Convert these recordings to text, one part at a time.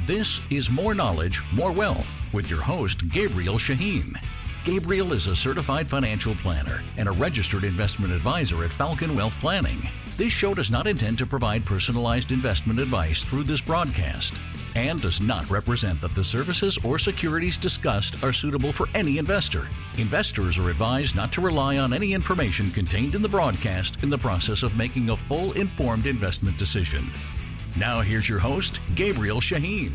This is More Knowledge, More Wealth with your host, Gabriel Shahin. Gabriel is a certified financial planner and a registered investment advisor at Falcon Wealth Planning. This show does not intend to provide personalized investment advice through this broadcast and does not represent that the services or securities discussed are suitable for any investor. Investors are advised not to rely on any information contained in the broadcast in the process of making a full informed investment decision. Now here's your host, Gabriel Shahin.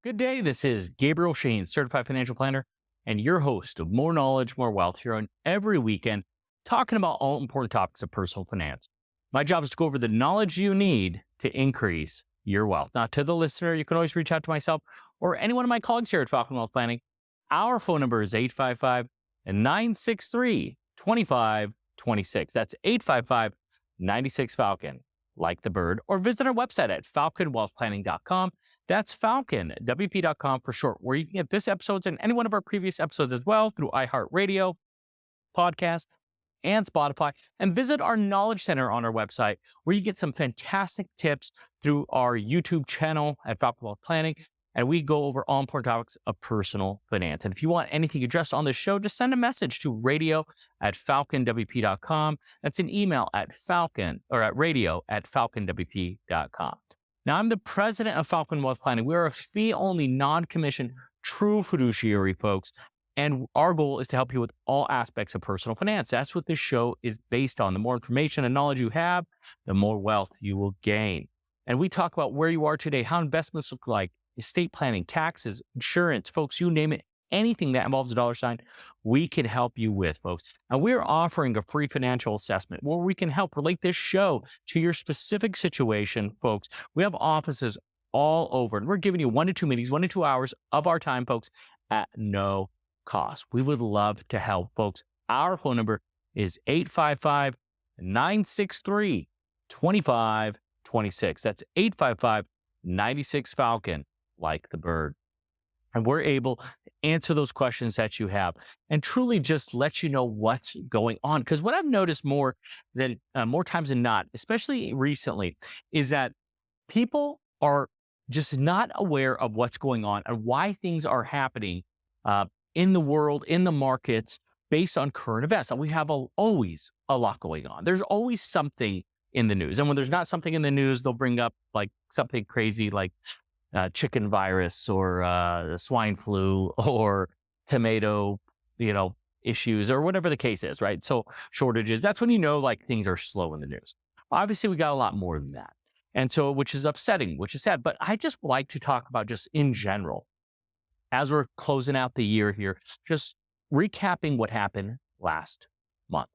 Good day, this is Gabriel Shahin, certified financial planner, and your host of More Knowledge, More Wealth here on every weekend, talking about all important topics of personal finance. My job is to go over the knowledge you need to increase your wealth. Now, to the listener, you can always reach out to myself or any one of my colleagues here at Falcon Wealth Planning. Our phone number is 855-963-2526. That's 855-96-FALCON, like the bird, or visit our website at falconwealthplanning.com. That's falconwp.com for short, where you can get this episode and any one of our previous episodes as well through iHeartRadio, podcast, and Spotify, and visit our Knowledge Center on our website, where you get some fantastic tips through our YouTube channel at Falcon Wealth Planning, and we go over all important topics of personal finance. And if you want anything addressed on this show, just send a message to radio@falconwp.com. That's an email at radio@falconwp.com. Now, I'm the president of Falcon Wealth Planning. We're a fee-only, non-commissioned, true fiduciary, folks. And our goal is to help you with all aspects of personal finance. That's what this show is based on. The more information and knowledge you have, the more wealth you will gain. And we talk about where you are today, how investments look like, estate planning, taxes, insurance, folks, you name it, anything that involves a dollar sign, we can help you with, folks. And we're offering a free financial assessment where we can help relate this show to your specific situation, folks. We have offices all over, and we're giving you 1 to 2 meetings, 1 to 2 hours of our time, folks, at no cost. We would love to help, folks. Our phone number is 855-963-2526. That's 855-96-FALCON, like the bird. And we're able to answer those questions that you have and truly just let you know what's going on. Because what I've noticed more times than not, especially recently, is that people are just not aware of what's going on and why things are happening in the world, in the markets, based on current events. And we have always a lot going on. There's always something in the news. And when there's not something in the news, they'll bring up like something crazy like chicken virus or swine flu or tomato, issues or whatever the case is, right? So shortages, that's when you know like things are slow in the news. Obviously, we got a lot more than that. And so, which is upsetting, which is sad. But I just like to talk about just in general, as we're closing out the year here, just recapping what happened last month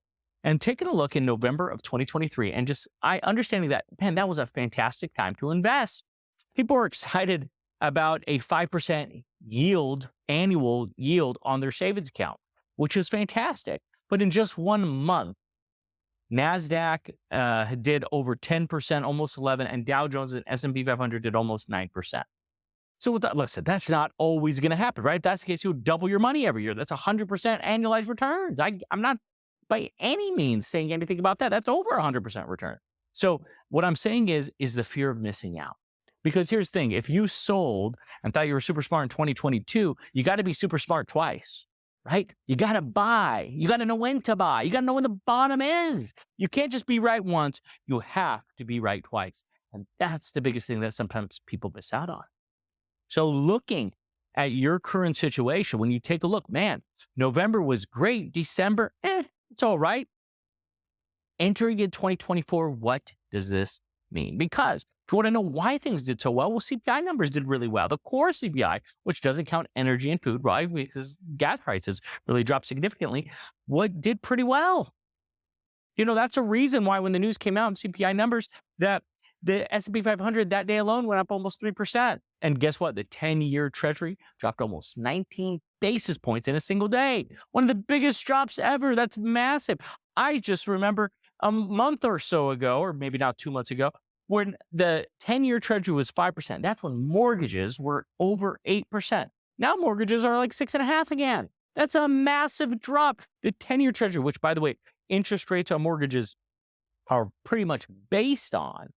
and taking a look in November of 2023 and just understanding that, man, that was a fantastic time to invest. People are excited about a 5% yield, annual yield on their savings account, which is fantastic. But in just 1 month, NASDAQ did over 10%, almost 11%, and Dow Jones and S&P 500 did almost 9%. So with that, listen, that's not always going to happen, right? If that's the case, you'll double your money every year. That's 100% annualized returns. I'm not by any means saying anything about that. That's over 100% return. So what I'm saying is the fear of missing out. Because here's the thing, if you sold and thought you were super smart in 2022, you got to be super smart twice, right? You got to buy. You got to know when to buy. You got to know when the bottom is. You can't just be right once. You have to be right twice. And that's the biggest thing that sometimes people miss out on. So looking at your current situation, when you take a look, man, November was great. December, it's all right. Entering in 2024, what does this mean? Because if you want to know why things did so well, CPI numbers did really well. The core CPI, which doesn't count energy and food, right? Because gas prices really dropped significantly, did pretty well. That's a reason why when the news came out in CPI numbers, that the S&P 500 that day alone went up almost 3%. And guess what? The 10-year Treasury dropped almost 19 basis points in a single day. One of the biggest drops ever. That's massive. I just remember a month or so ago, or maybe now 2 months ago, when the 10-year Treasury was 5%. That's when mortgages were over 8%. Now mortgages are like 6.5% again. That's a massive drop. The 10-year Treasury, which, by the way, interest rates on mortgages are pretty much based on,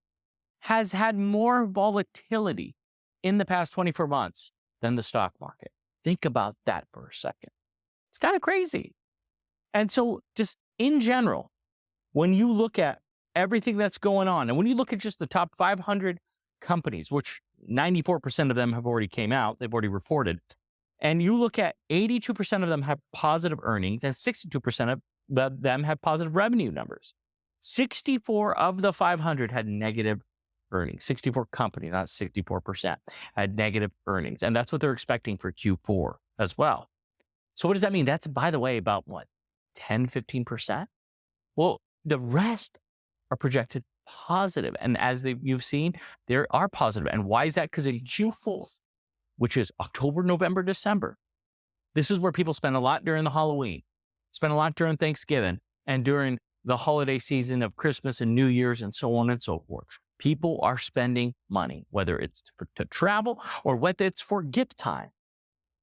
has had more volatility in the past 24 months than the stock market. Think about that for a second. It's kind of crazy. And so just in general, when you look at everything that's going on, and when you look at just the top 500 companies, which 94% of them have already came out, they've already reported, and you look at 82% of them have positive earnings and 62% of them have positive revenue numbers. 64 of the 500 had negative earnings. 64 companies, not 64%, had negative earnings. And that's what they're expecting for Q4 as well. So what does that mean? That's, by the way, about what, 10, 15%? Well, the rest are projected positive. And as you've seen, they are positive. And why is that? Because in Q4, which is October, November, December, this is where people spend a lot during the Halloween, spend a lot during Thanksgiving, and during the holiday season of Christmas and New Year's and so on and so forth. People are spending money, whether it's to travel or whether it's for gift time.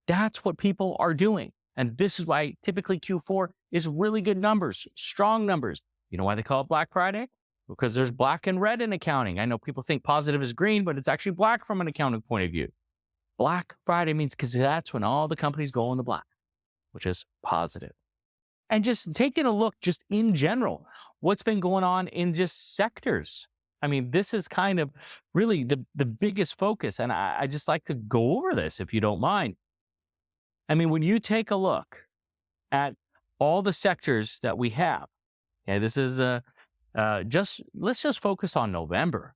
That's what people are doing. And this is why typically Q4 is really good numbers, strong numbers. You know why they call it Black Friday? Because there's black and red in accounting. I know people think positive is green, but it's actually black from an accounting point of view. Black Friday means because that's when all the companies go in the black, which is positive. And just taking a look just in general, what's been going on in just sectors. I mean, this is kind of really the biggest focus. And I just like to go over this, if you don't mind. I mean, when you take a look at all the sectors that we have, okay, this is let's just focus on November.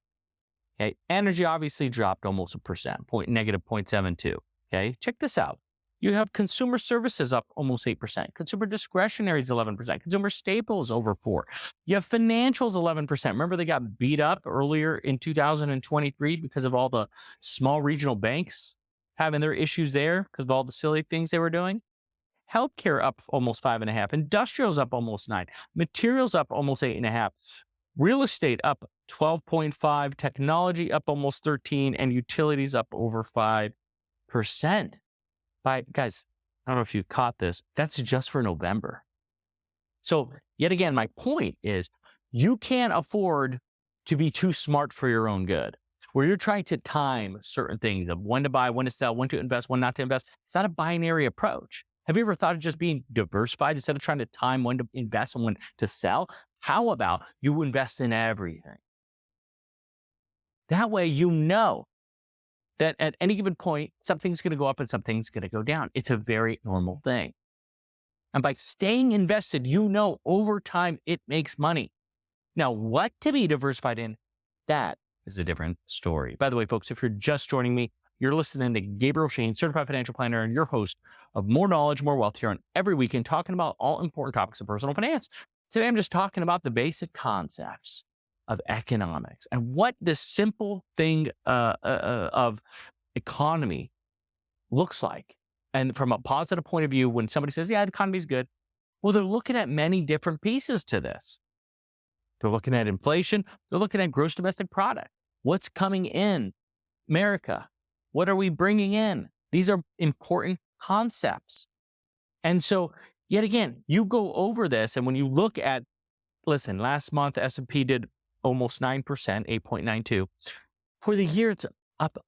Okay, energy obviously dropped almost 1%, negative 0.72. Okay, check this out. You have consumer services up almost 8%. Consumer discretionary is 11%. Consumer staples over 4%. You have financials 11%. Remember they got beat up earlier in 2023 because of all the small regional banks having their issues there because of all the silly things they were doing. Healthcare up almost 5.5%. Industrials up almost 9%. Materials up almost 8.5%. Real estate up 12.5%. Technology up almost 13%. And utilities up over 5%. Guys, I don't know if you caught this. That's just for November. So yet again, my point is you can't afford to be too smart for your own good, where you're trying to time certain things of when to buy, when to sell, when to invest, when not to invest. It's not a binary approach. Have you ever thought of just being diversified instead of trying to time when to invest and when to sell? How about you invest in everything? That way you know that at any given point, something's going to go up and something's going to go down. It's a very normal thing. And by staying invested, you know over time it makes money. Now, what to be diversified in, that is a different story. By the way, folks, if you're just joining me, you're listening to Gabriel Shahin, Certified Financial Planner, and your host of More Knowledge, More Wealth here on every weekend, talking about all important topics of personal finance. Today, I'm just talking about the basic concepts of economics and what this simple thing of economy looks like. And from a positive point of view, when somebody says, yeah, the economy's good, well, they're looking at many different pieces to this. They're looking at inflation. They're looking at gross domestic product. What's coming in America? What are we bringing in? These are important concepts. And so, yet again, you go over this, and when you look at, listen, last month, S&P did almost 9%, 8.92. For the year, it's up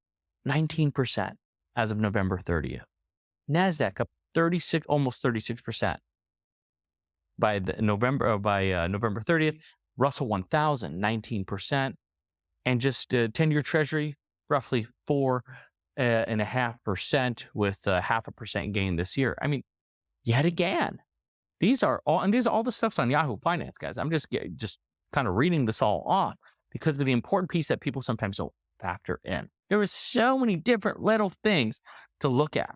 19% as of November 30th. NASDAQ up 36, almost 36% by November 30th. Russell 1000, 19%. And just 10-year Treasury, roughly 4.5% with 0.5% gain this year. I mean, yet again, these are all the stuff's on Yahoo Finance, guys. I'm just kind of reading this all off because of the important piece that people sometimes don't factor in. There are so many different little things to look at.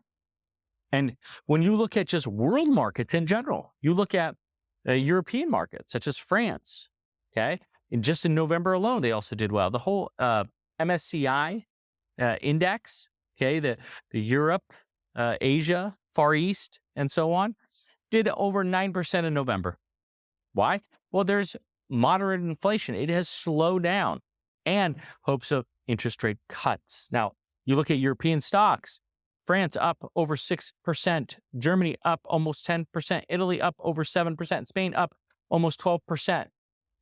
And when you look at just world markets in general, you look at European markets such as France, okay? And just in November alone, they also did well. The whole MSCI index, okay, the Europe, Asia, Far East, and so on, did over 9% in November. Why? Well, there's moderate inflation. It has slowed down and hopes of interest rate cuts. Now, you look at European stocks, France up over 6%, Germany up almost 10%, Italy up over 7%, Spain up almost 12%.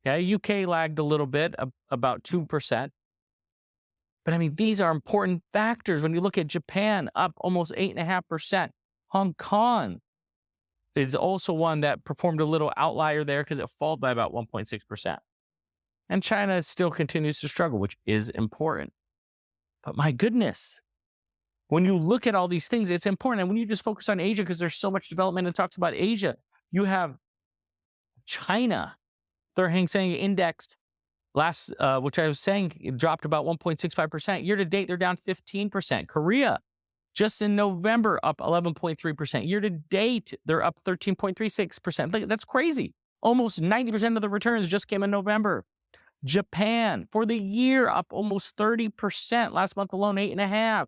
Okay, UK lagged a little bit, about 2%. But I mean, these are important factors. When you look at Japan, up almost 8.5%. Hong Kong is also one that performed a little outlier there because it fell by about 1.6%. And China still continues to struggle, which is important. But my goodness, when you look at all these things, it's important. And when you just focus on Asia, because there's so much development and talks about Asia, you have China, their Hang Seng Index which I was saying, it dropped about 1.65%. Year to date, they're down 15%. Korea, just in November, up 11.3%. Year to date, they're up 13.36%. That's crazy. Almost 90% of the returns just came in November. Japan, for the year, up almost 30%. Last month alone, 8.5%.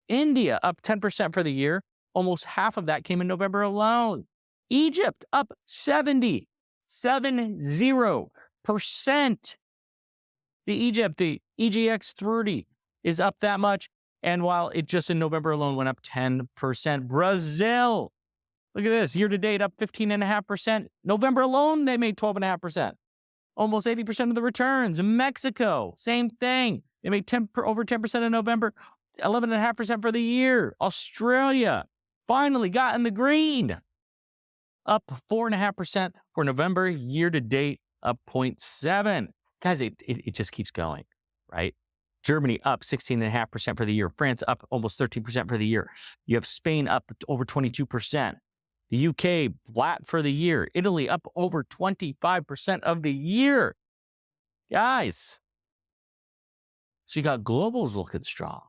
India, up 10% for the year. Almost half of that came in November alone. Egypt, up 70%. The EGX 30 is up that much. And while it just in November alone went up 10%. Brazil, look at this, year to date up 15.5%. November alone, they made 12.5%. Almost 80% of the returns. Mexico, same thing. They made over 10% in November, 11.5% for the year. Australia finally got in the green, up 4.5% for November, year to date, up 0.7%. Guys, it just keeps going, right? Germany up 16.5% for the year. France up almost 13% for the year. You have Spain up over 22%. The UK flat for the year. Italy up over 25% of the year. Guys, so you got globals looking strong.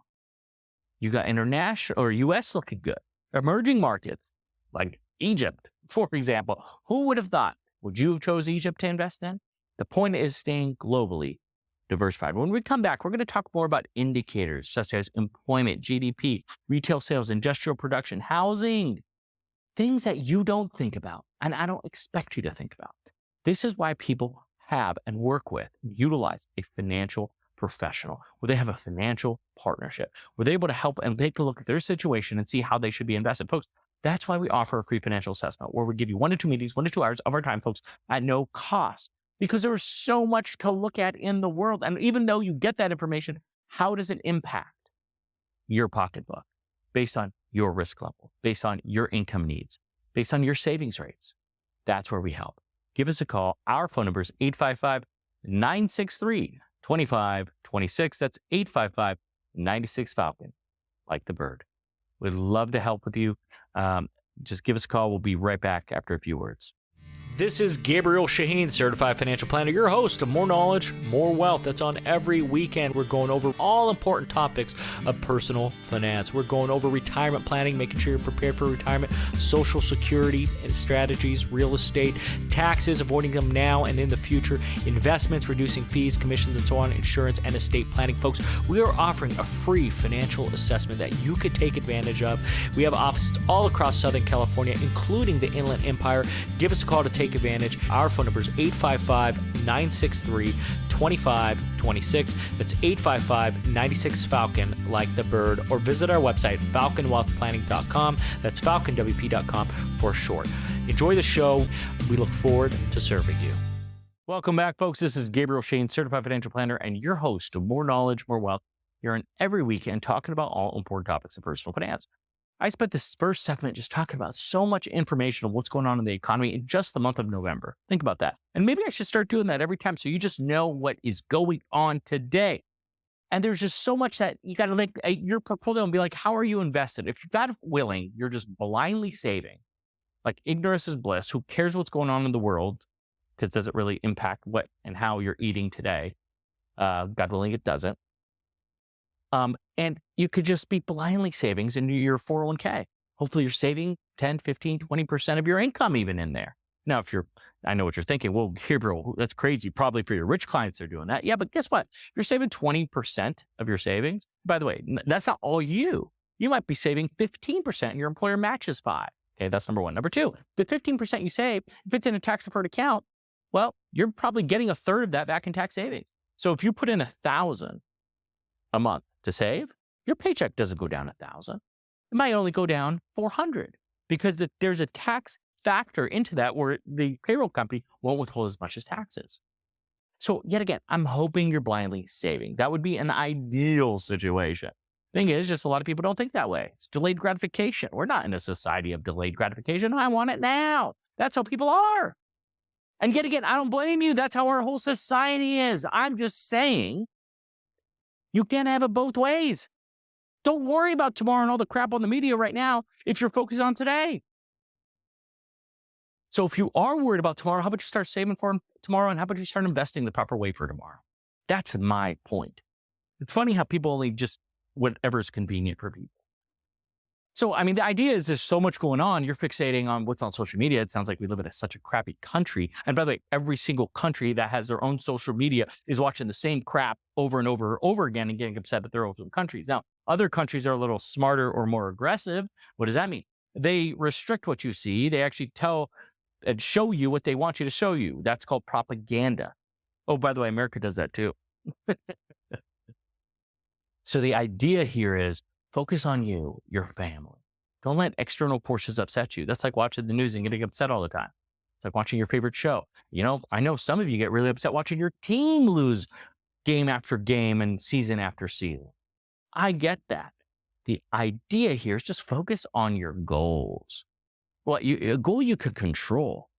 You got international or US looking good. Emerging markets like Egypt, for example. Who would have thought? Would you have chose Egypt to invest in? The point is staying globally diversified. When we come back, we're going to talk more about indicators such as employment, GDP, retail sales, industrial production, housing, things that you don't think about, and I don't expect you to think about. This is why people have and work with, utilize a financial professional, where they have a financial partnership, where they're able to help and take a look at their situation and see how they should be invested. Folks, that's why we offer a free financial assessment, where we give you 1 to 2 meetings, 1 to 2 hours of our time, folks, at no cost. Because there is so much to look at in the world. And even though you get that information, how does it impact your pocketbook based on your risk level, based on your income needs, based on your savings rates? That's where we help. Give us a call. Our phone number is 855-963-2526. That's 855-96-FALCON, like the bird. We'd love to help with you. Just give us a call. We'll be right back after a few words. This is Gabriel Shahin, Certified Financial Planner, your host of More Knowledge, More Wealth. That's on every weekend. We're going over all important topics of personal finance. We're going over retirement planning, making sure you're prepared for retirement, Social Security and strategies, real estate, taxes, avoiding them now and in the future, investments, reducing fees, commissions, and so on, insurance, and estate planning. Folks, we are offering a free financial assessment that you could take advantage of. We have offices all across Southern California, including the Inland Empire. Give us a call to take advantage. Our phone number is 855-963-2526. That's 855-96-FALCON, like the bird, or visit our website, falconwealthplanning.com. That's falconwp.com for short. Enjoy the show. We look forward to serving you. Welcome back, folks. This is Gabriel Shahin, Certified Financial Planner, and your host of More Knowledge, More Wealth, here on every weekend talking about all important topics of personal finance. I spent this first segment just talking about so much information of what's going on in the economy in just the month of November. Think about that. And maybe I should start doing that every time so you just know what is going on today. And there's just so much that you got to look at your portfolio and be like, how are you invested? If you're not willing, you're just blindly saving. Like ignorance is bliss. Who cares what's going on in the world? Because does it really impact what and how you're eating today? God willing, it doesn't. And you could just be blindly savings into your 401k. Hopefully you're saving 10, 15, 20% of your income even in there. Now, I know what you're thinking. Well, Gabriel, that's crazy. Probably for your rich clients, they're doing that. Yeah, but guess what? You're saving 20% of your savings. By the way, that's not all you. You might be saving 15% and your employer matches 5%. Okay, that's number one. Number two, the 15% you save, if it's in a tax-deferred account, well, you're probably getting a third of that back in tax savings. So if you put in $1,000 a month to save, your paycheck doesn't go down 1,000. It might only go down 400 because there's a tax factor into that where the payroll company won't withhold as much as taxes. So yet again, I'm hoping you're blindly saving. That would be an ideal situation. Thing is, just a lot of people don't think that way. It's delayed gratification. We're not in a society of delayed gratification. I want it now. That's how people are. And yet again, I don't blame you. That's how our whole society is. I'm just saying you can't have it both ways. Don't worry about tomorrow and all the crap on the media right now if you're focused on today. So if you are worried about tomorrow, how about you start saving for tomorrow, and how about you start investing the proper way for tomorrow? That's my point. It's funny how people only just whatever is convenient for people. So, I mean, the idea is there's so much going on. You're fixating on what's on social media. It sounds like we live in such a crappy country. And by the way, every single country that has their own social media is watching the same crap over and over and over again and getting upset at their own countries. Now, other countries are a little smarter or more aggressive. What does that mean? They restrict what you see. They actually tell and show you what they want you to show you. That's called propaganda. Oh, by the way, America does that too. So the idea here is focus on you, your family. Don't let external forces upset you. That's like watching the news and getting upset all the time. It's like watching your favorite show. You know, I know some of you get really upset watching your team lose game after game and season after season. I get that. The idea here is just focus on your goals. Well, a goal you could control.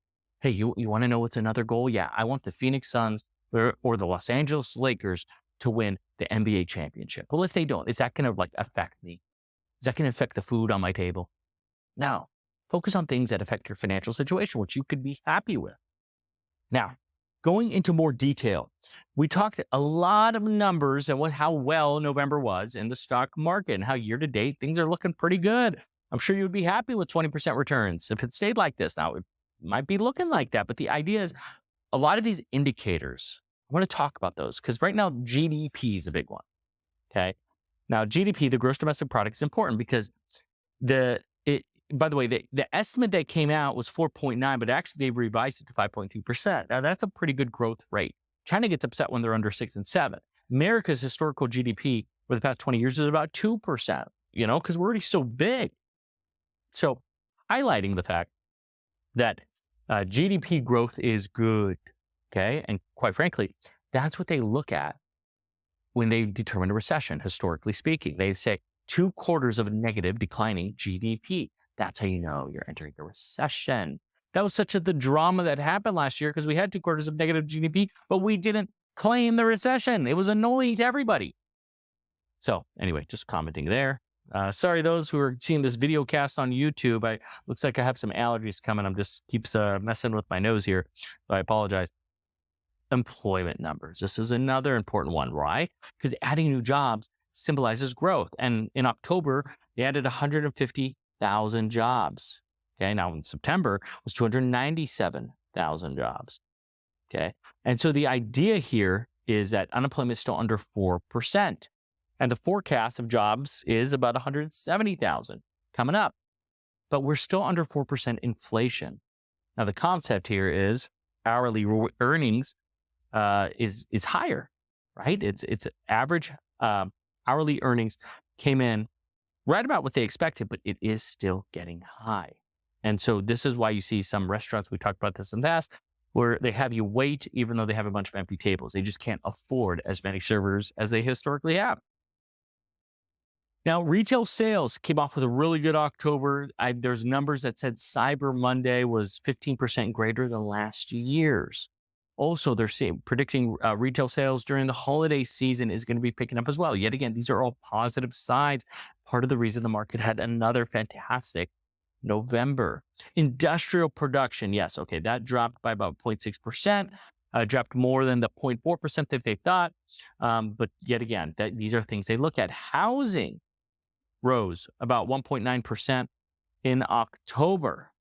Hey, you want to know what's another goal? Yeah, I want the Phoenix Suns or the Los Angeles Lakers to win the NBA championship. Well, if they don't, is that going to affect me? Is that going to affect the food on my table? No. Focus on things that affect your financial situation, which you could be happy with. Now, going into more detail, we talked a lot of numbers and how well November was in the stock market and how year to date things are looking pretty good. I'm sure you would be happy with 20% returns if it stayed like this. Now, it might be looking like that, but the idea is a lot of these indicators, I want to talk about those because right now GDP is a big one. Okay. Now, GDP, the gross domestic product, is important because by the way, the estimate that came out was 4.9, but actually they revised it to 5.2%. Now, that's a pretty good growth rate. China gets upset when they're under 6 and 7. America's historical GDP for the past 20 years is about 2%, because we're already so big. So highlighting the fact that GDP growth is good, okay? And quite frankly, that's what they look at when they determine a recession, historically speaking. They say 2 quarters of a negative declining GDP. That's how you know you're entering a recession. That was the drama that happened last year because we had 2 quarters of negative GDP, but we didn't claim the recession. It was annoying to everybody. So anyway, just commenting there. Sorry, those who are seeing this video cast on YouTube. Looks like I have some allergies coming. I'm just keeps messing with my nose here. So I apologize. Employment numbers. This is another important one, right? Because adding new jobs symbolizes growth. And in October, they added 150,000 jobs. Okay. Now in September it was 297,000 jobs. Okay. And so the idea here is that unemployment is still under 4%. And the forecast of jobs is about 170,000 coming up. But we're still under 4% inflation. Now, the concept here is hourly earnings is higher, right? It's average hourly earnings came in right about what they expected, but it is still getting high. And so this is why you see some restaurants, we talked about this in the past, where they have you wait even though they have a bunch of empty tables. They just can't afford as many servers as they historically have. Now, retail sales came off with a really good October. There's numbers that said Cyber Monday was 15% greater than last year's. Also, they're predicting retail sales during the holiday season is going to be picking up as well. Yet again, these are all positive signs. Part of the reason the market had another fantastic November. Industrial production, yes, okay, that dropped by about 0.6%. Dropped more than the 0.4% that they thought. But yet again, these are things they look at. Housing rose about 1.9% in October.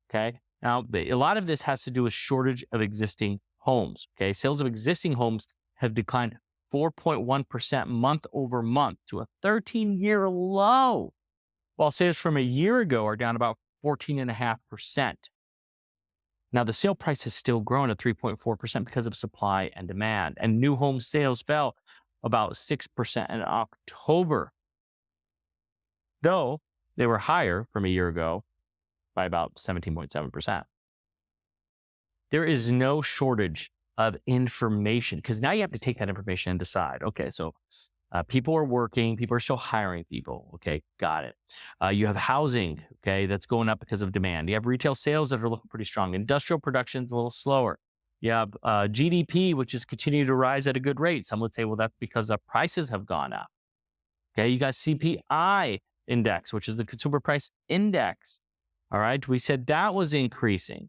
Okay. Now, a lot of this has to do with shortage of existing homes. Okay. Sales of existing homes have declined 4.1% month over month to a 13-year low, while sales from a year ago are down about 14.5%. Now, the sale price has still grown at 3.4% because of supply and demand, and new home sales fell about 6% in October, though they were higher from a year ago by about 17.7%. There is no shortage of information, because now you have to take that information and decide, okay, so people are working, people are still hiring people. Okay, got it. You have housing, okay, that's going up because of demand. You have retail sales that are looking pretty strong. Industrial production's a little slower. You have GDP, which is continuing to rise at a good rate. Some would say, well, that's because the prices have gone up. Okay, you got CPI index, which is the consumer price index. All right, we said that was increasing.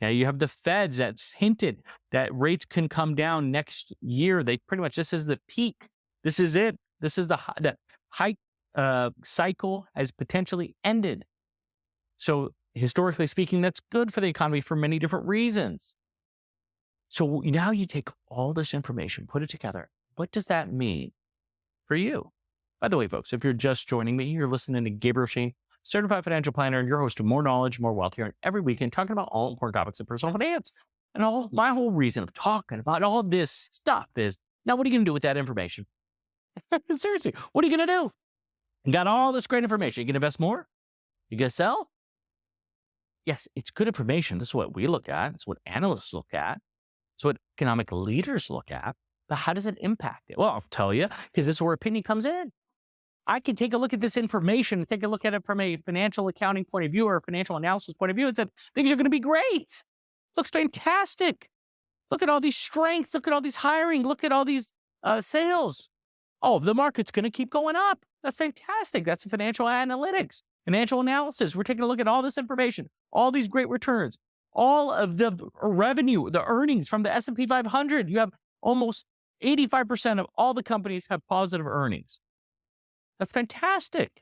Okay, you have the Feds that's hinted that rates can come down next year. They pretty much, this is the peak. This is it. This is the hike cycle has potentially ended. So historically speaking, that's good for the economy for many different reasons. So now you take all this information, put it together. What does that mean for you? By the way, folks, if you're just joining me, you're listening to Gabriel Shahin, certified financial planner, and your host of More Knowledge, More Wealth here every weekend, talking about all important topics of personal finance. And my whole reason of talking about all this stuff is, now what are you going to do with that information? Seriously, what are you going to do? You got all this great information. You can invest more? You going to sell? Yes, it's good information. This is what we look at. It's what analysts look at. It's what economic leaders look at. But how does it impact it? Well, I'll tell you, because this is where opinion comes in. I can take a look at this information and take a look at it from a financial accounting point of view or a financial analysis point of view and say, things are going to be great. Looks fantastic. Look at all these strengths. Look at all these hiring. Look at all these sales. Oh, the market's going to keep going up. That's fantastic. That's financial analytics, financial analysis. We're taking a look at all this information, all these great returns, all of the revenue, the earnings from the S&P 500. You have almost 85% of all the companies have positive earnings. That's fantastic.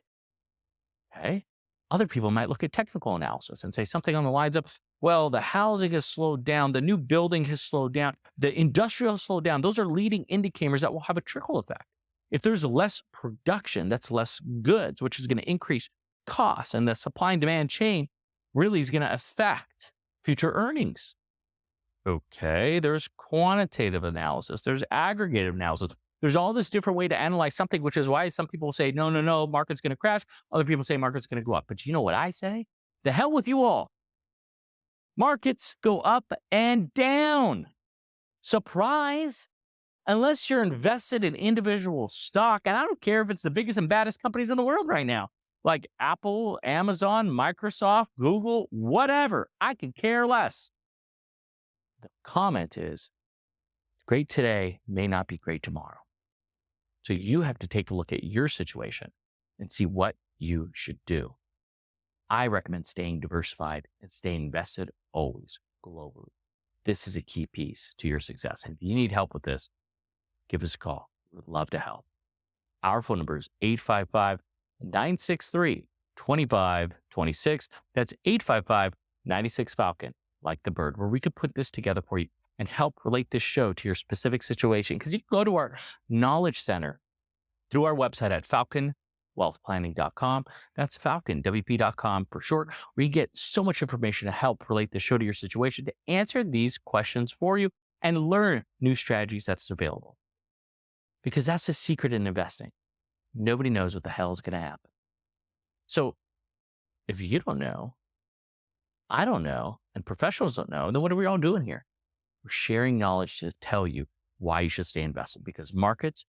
Okay. Other people might look at technical analysis and say something on the lines of, well, the housing has slowed down, the new building has slowed down, the industrial has slowed down. Those are leading indicators that will have a trickle effect. If there's less production, that's less goods, which is going to increase costs, and the supply and demand chain really is going to affect future earnings. Okay, there's quantitative analysis, there's aggregative analysis. There's all this different way to analyze something, which is why some people say, no, market's going to crash. Other people say market's going to go up. But you know what I say? The hell with you all. Markets go up and down. Surprise. Unless you're invested in individual stock, and I don't care if it's the biggest and baddest companies in the world right now, like Apple, Amazon, Microsoft, Google, whatever. I could care less. The comment is, great today may not be great tomorrow. So you have to take a look at your situation and see what you should do. I recommend staying diversified and staying invested always globally. This is a key piece to your success. And if you need help with this, give us a call. We'd love to help. Our phone number is 855-963-2526. That's 855-96-FALCON, like the bird, where we could put this together for you and help relate this show to your specific situation. Because you can go to our knowledge center through our website at falconwealthplanning.com. That's falconwp.com for short, where you get so much information to help relate the show to your situation, to answer these questions for you and learn new strategies that's available. Because that's the secret in investing. Nobody knows what the hell is going to happen. So if you don't know, I don't know, and professionals don't know, then what are we all doing here? We're sharing knowledge to tell you why you should stay invested, because markets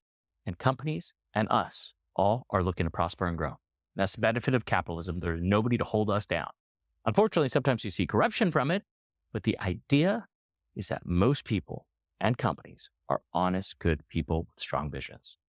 and companies and us all are looking to prosper and grow. And that's the benefit of capitalism. There's nobody to hold us down. Unfortunately, sometimes you see corruption from it, but the idea is that most people and companies are honest, good people with strong visions.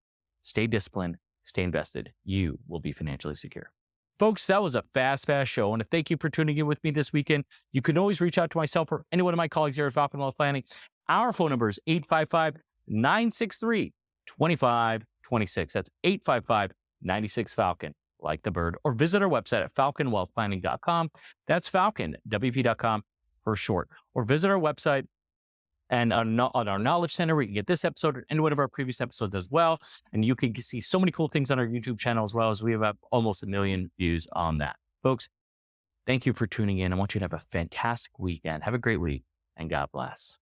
Stay disciplined, stay invested. You will be financially secure. Folks, that was a fast show. I want to thank you for tuning in with me this weekend. You can always reach out to myself or any one of my colleagues here at Falcon Wealth Planning. Our phone number is 855-963-2526. That's 855-96-FALCON, like the bird, or visit our website at falconwealthplanning.com. That's falconwp.com for short. Or visit our website and on our Knowledge Center, where you can get this episode and one of our previous episodes as well. And you can see so many cool things on our YouTube channel as well, as we have almost 1 million views on that. Folks, thank you for tuning in. I want you to have a fantastic weekend. Have a great week, and God bless.